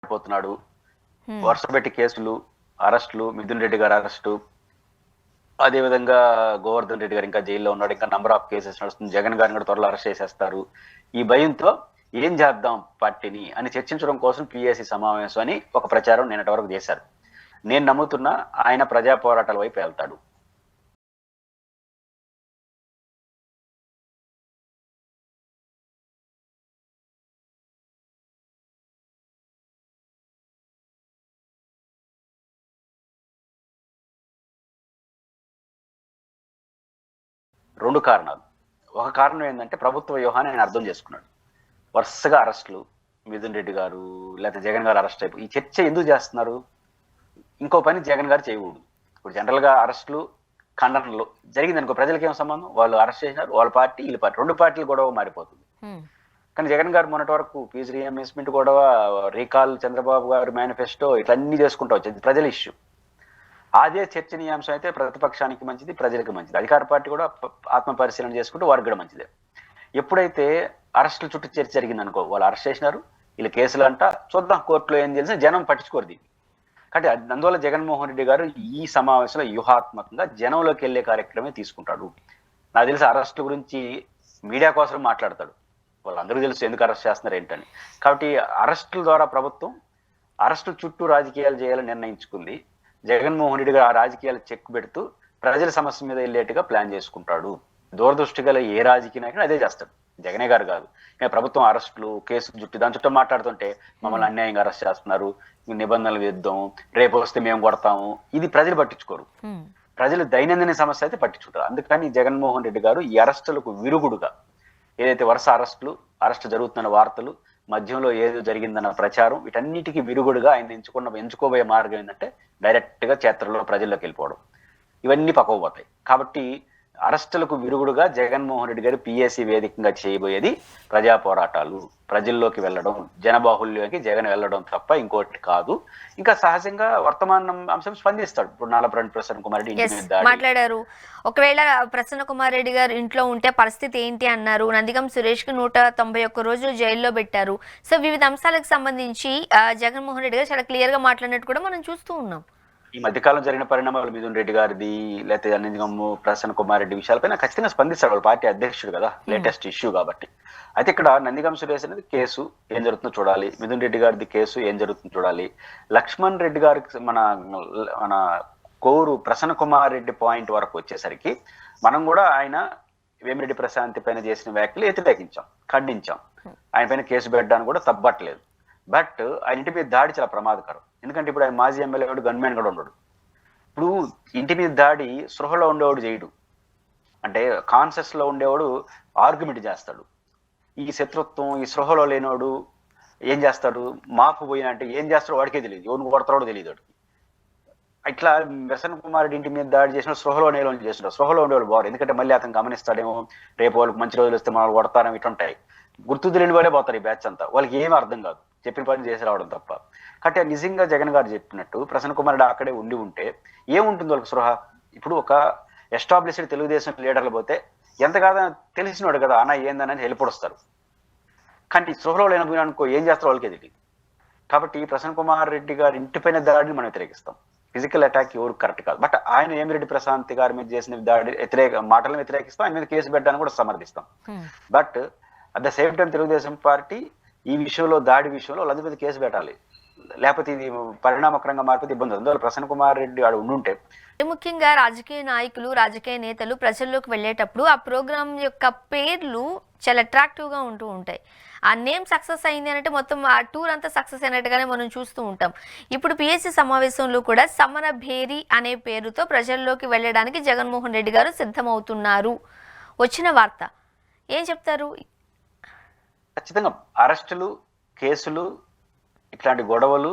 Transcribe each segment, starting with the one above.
మారిపోతున్నాడు. వరుసపెట్టి కేసులు, అరెస్టులు, మిథున్ రెడ్డి గారు అరెస్టు, అదేవిధంగా గోవర్ధన్ రెడ్డి గారు ఇంకా జైల్లో ఉన్నాడు. ఇంకా నంబర్ ఆఫ్ కేసెస్ నడుస్తుంది. జగన్ గారిని కూడా త్వరలో అరెస్ట్ చేసేస్తారు. ఈ భయంతో ఏం చేద్దాం పార్టీని అని చర్చించడం కోసం పిఎస్సి సమావేశం అని ఒక ప్రచారం నిన్నటి వరకు చేశారు. నేను నమ్ముతున్నా ఆయన ప్రజా పోరాటాల వైపు వెళ్తాడు. రెండు కారణాలు. ఒక కారణం ఏంటంటే ప్రభుత్వ వ్యూహాన్ని ఆయన అర్థం చేసుకున్నాడు. వరుసగా అరెస్టులు, మిథున్ రెడ్డి గారు లేకపోతే జగన్ గారు అరెస్ట్ అయిపోయి ఈ చర్చ ఎందుకు చేస్తున్నారు? ఇంకో పని జగన్ గారు చేయకూడదు. ఇప్పుడు జనరల్ గా అరెస్టులు, ఖండనలు జరిగింది అనుకో, ప్రజలకి ఏం సంబంధం? వాళ్ళు అరెస్ట్ చేసినారు, వాళ్ళ పార్టీ వీళ్ళ పార్టీ, రెండు పార్టీలు గొడవ మారిపోతుంది. కానీ జగన్ గారు మొన్నటి వరకు ఫీజు రీఎంబర్స్మెంట్ గొడవ, రీకాల్, చంద్రబాబు గారు మేనిఫెస్టో ఇట్లన్నీ చేసుకుంటూ వచ్చేది ప్రజల ఇష్యూ. అదే చర్చనీయాంశం అయితే ప్రతిపక్షానికి మంచిది, ప్రజలకు మంచిది. అధికార పార్టీ కూడా ఆత్మ పరిశీలన చేసుకుంటే వారికి కూడా మంచిదే. ఎప్పుడైతే అరెస్టుల చుట్టూ చర్చ జరిగింది అనుకో, వాళ్ళు అరెస్ట్ చేసినారు, వీళ్ళు కేసులు అంట, చూద్దాం కోర్టులో ఏం తెలిసిన జనం పట్టించుకోరు దీన్ని. కాబట్టి అందువల్ల జగన్మోహన్ రెడ్డి గారు ఈ సమావేశంలో వ్యూహాత్మకంగా జనంలోకి వెళ్లే కార్యక్రమే తీసుకుంటాడు. నాకు తెలిసి అరెస్టుల గురించి మీడియా కోసం మాట్లాడతాడు. వాళ్ళందరూ తెలుసు ఎందుకు అరెస్ట్ చేస్తున్నారు ఏంటని. కాబట్టి అరెస్టుల ద్వారా ప్రభుత్వం అరెస్టుల చుట్టూ రాజకీయాలు చేయాలని నిర్ణయించుకుంది. జగన్మోహన్ రెడ్డి గారు ఆ రాజకీయాలు చెక్ పెడుతూ ప్రజల సమస్య మీద వెళ్ళేట్టుగా ప్లాన్ చేసుకుంటాడు. దూరదృష్టి గల ఏ రాజకీయ నాయకుడు అదే చేస్తాడు, జగనే గారు కాదు. ప్రభుత్వం అరెస్టులు, కేసులు చుట్టూ దాని చుట్టూ మాట్లాడుతుంటే మమ్మల్ని అన్యాయంగా అరెస్ట్ చేస్తున్నారు, నిబంధనలు విరుద్ధం, రేపు వస్తే మేము కొడతాము, ఇది ప్రజలు పట్టించుకోరు. ప్రజలు దైనందిన సమస్య అయితే పట్టించుకుంటారు. అందుకని జగన్మోహన్ రెడ్డి గారు ఈ అరెస్టులకు విరుగుడుగా ఏదైతే వరుస అరెస్ట్ జరుగుతున్న వార్తలు, మధ్యంలో ఏదో జరిగిందన్న ప్రచారం, వీటన్నిటికీ విరుగుడుగా ఆయన ఎంచుకోబోయే మార్గం ఏంటంటే డైరెక్ట్ గా క్షేత్రంలో ప్రజల్లోకి వెళ్ళిపోవడం. ఇవన్నీ పక్కకు పోతాయి. కాబట్టి అరెస్టులకు విరుగుడుగా జగన్మోహన్ రెడ్డి గారు పిఎస్సి వేదికగా చేయబోయేది ప్రజా పోరాటాలు, ప్రజల్లోకి వెళ్ళడం, జనబాహుల్యోకి జగన్ వెళ్ళడం తప్ప ఇంకోటి కాదు. ఇంకా సహజంగా వర్తమాన అంశం స్పందిస్తాడు. ఇప్పుడు నల్లపరెడ్డి ప్రసన్న కుమార్ రెడ్డి ఇంటి మీద మాట్లాడారు. ఒకవేళ ప్రసన్న కుమార్ రెడ్డి గారు ఇంట్లో ఉంటే పరిస్థితి ఏంటి అన్నారు. నందిగం సురేష్ కి 191 రోజులు జైల్లో పెట్టారు. సో వివిధ అంశాలకు సంబంధించి జగన్మోహన్ రెడ్డి గారు చాలా క్లియర్ గా మాట్లాడినట్టు కూడా మనం చూస్తూ ఉన్నాం. ఈ మధ్యకాలం జరిగిన పరిణామాలు మిథున్ రెడ్డి గారిది లేకపోతే నందిగమ్ము ప్రసన్న కుమార్ రెడ్డి విషయాలపైన ఖచ్చితంగా స్పందిస్తాడు. వాళ్ళ పార్టీ అధ్యక్షుడు కదా, లేటెస్ట్ ఇష్యూ కాబట్టి. అయితే ఇక్కడ నందిగం సురేష్ అనేది కేసు ఏం జరుగుతుందో చూడాలి, మిథున్ రెడ్డి గారిది కేసు ఏం జరుగుతుందో చూడాలి. లక్ష్మణ్ రెడ్డి గారికి మన కోరు ప్రసన్న కుమార్ రెడ్డి పాయింట్ వరకు వచ్చేసరికి మనం కూడా ఆయన వేమిరెడ్డి ప్రశాంత్ పైన చేసిన వ్యాఖ్యలు వ్యతిరేకించాం, ఖండించాం. ఆయన పైన కేసు పెట్టడానికి కూడా తప్పట్లేదు. బట్ ఆయన ఇంటి మీద దాడి చాలా ప్రమాదకరం. ఎందుకంటే ఇప్పుడు ఆయన మాజీ ఎమ్మెల్యే కూడా గన్మెన్ కూడా ఉన్నాడు. ఇప్పుడు ఇంటి మీద దాడి సృహలో ఉండేవాడు చేయడు, అంటే కాన్షియస్ లో ఉండేవాడు ఆర్గ్యుమెంట్ చేస్తాడు. ఈ శత్రుత్వం, ఈ సృహలో లేనివాడు ఏం చేస్తాడు, మాపు పోయిన అంటే ఏం చేస్తాడో వాడికే తెలియదు, ఎవరిని కొడతాడో తెలియదు. ఇట్లా ప్రసన్న కుమార్ రెడ్డి ఇంటి మీద దాడి చేసిన సృహలో నేలో చేస్తున్నాడు. సృహలో ఉండేవాడు బారు, ఎందుకంటే మళ్ళీ అతను గమనిస్తాడేమో, రేపు వాళ్ళకి మంచి రోజులు వస్తే మనం కొడతారేమో, ఇటుంటాయి. గుర్తు తెలియని వాళ్ళే పోతారు ఈ బ్యాచ్ అంతా. వాళ్ళకి ఏమీ అర్థం కాదు, చెప్పిన పని చేసి రావడం తప్ప. కాబట్టి నిజంగా జగన్ గారు చెప్పినట్టు ప్రసన్న కుమార్ రెడ్డి అక్కడే ఉంటే ఏముంటుంది వాళ్ళకి సృహ? ఇప్పుడు ఒక ఎస్టాబ్లిష్డ్ తెలుగుదేశం లీడర్లు పోతే ఎంత కాదా తెలిసినోడు కదా అన్న ఏందని వెళ్ళిపొడుస్తారు. కానీ సృహలో లేకపోయినా అనుకో ఏం చేస్తారో వాళ్ళకే తెలియదు. కాబట్టి ప్రసన్న కుమార్ రెడ్డి గారి ఇంటిపైన దాడిని మనం వ్యతిరేకిస్తాం. ఫిజికల్ అటాక్ ఎవరు కరెక్ట్ కాదు. బట్ ఆయన వేమిరెడ్డి ప్రశాంత్ గారి మీద చేసిన దాడి మాటలను వ్యతిరేకిస్తాం, ఆయన మీద కేసు పెట్టడానికి కూడా సమర్థిస్తాం. But at the same time Telugu Desam party ఈ విషయంలో, దాడి విషయంలో వాళ్ళందరి మీద కేసు పెట్టాలి, లేకపోతే ఇది పరిణామకరంగా మారిపోతే ఇబ్బంది. అందువల్ల ప్రసన్న కుమార్ రెడ్డి ఆడు ఉండుంటే. ముఖ్యంగా రాజకీయ నాయకులు, రాజకీయ నేతలు ప్రజల్లోకి వెళ్ళేటప్పుడు ఆ ప్రోగ్రామ్ యొక్క పేర్లు చాలా అట్రాక్టివ్ గా ఉంటూ ఉంటాయి. ఆ నేమ్ సక్సెస్ అయింది అంటే మొత్తం ఆ టూర్ అంతా సక్సెస్ అయినట్టుగానే మనం చూస్తూ ఉంటాం. ఇప్పుడు పిఎస్సి సమావేశంలో కూడా సమర భేరి అనే పేరుతో ప్రజల్లోకి వెళ్ళడానికి జగన్మోహన్ రెడ్డి గారు సిద్ధమవుతున్నారు. వచ్చిన వార్త ఏం చెప్తారు? ఖచ్చితంగా అరెస్టులు, కేసులు, ఇట్లాంటి గొడవలు,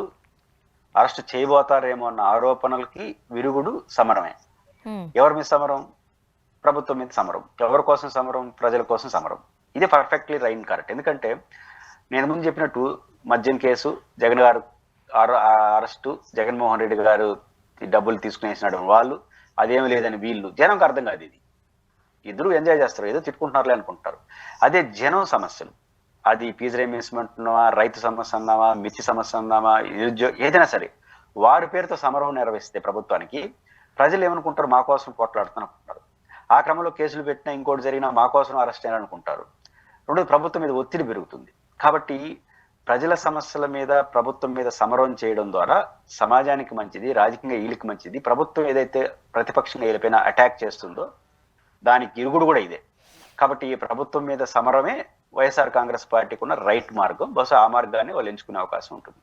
అరెస్ట్ చేయబోతారేమో అన్న ఆరోపణలకి విరుగుడు సమరమే. ఎవరి మీద సమరం? ప్రభుత్వం మీద సమరం. ఎవరి కోసం సమరం? ప్రజల కోసం సమరం. ఇది పర్ఫెక్ట్లీ రైట్, కరెక్ట్. ఎందుకంటే నేను ముందు చెప్పినట్టు మద్యం కేసు, జగన్ గారు అరెస్టు, జగన్మోహన్ రెడ్డి గారు డబ్బులు తీసుకునేసినాడు వాళ్ళు, అదేమి లేదని వీళ్ళు. జనంకి అర్థం కాదు. ఇది ఇద్దరు ఎంజాయ్ చేస్తారు, ఏదో తిట్టుకుంటున్నారులే అనుకుంటారు. అదే జనం సమస్యలు, అది ఫీజు రీయింబర్స్మెంట్ అన్నావా, రైతు సమస్య అన్నావా, మిర్చి సమస్య అన్నావా, ఏదైనా సరే వారి పేరుతో సమరం నిర్వహిస్తే ప్రభుత్వానికి ప్రజలు ఏమనుకుంటారు, మా కోసం పోట్లాడుతున్నారు. ఆ క్రమంలో కేసులు పెట్టినా ఇంకోటి జరిగినా మా కోసం అరెస్ట్ అయినా అనుకుంటారు. రెండోది ప్రభుత్వం మీద ఒత్తిడి పెరుగుతుంది. కాబట్టి ప్రజల సమస్యల మీద ప్రభుత్వం మీద సమరం చేయడం ద్వారా సమాజానికి మంచిది, రాజకీయంగా వీళ్ళకి మంచిది. ప్రభుత్వం ఏదైతే ప్రతిపక్షంగా వీళ్ళపైన అటాక్ చేస్తుందో దానికి ఇరుగుడు కూడా ఇదే. కాబట్టి ఈ ప్రభుత్వం మీద సమరమే వైఎస్ఆర్ కాంగ్రెస్ పార్టీకి ఉన్న రైట్ మార్గం. బహుశా ఆ మార్గాన్ని వాళ్ళు ఎంచుకునే అవకాశం ఉంటుంది.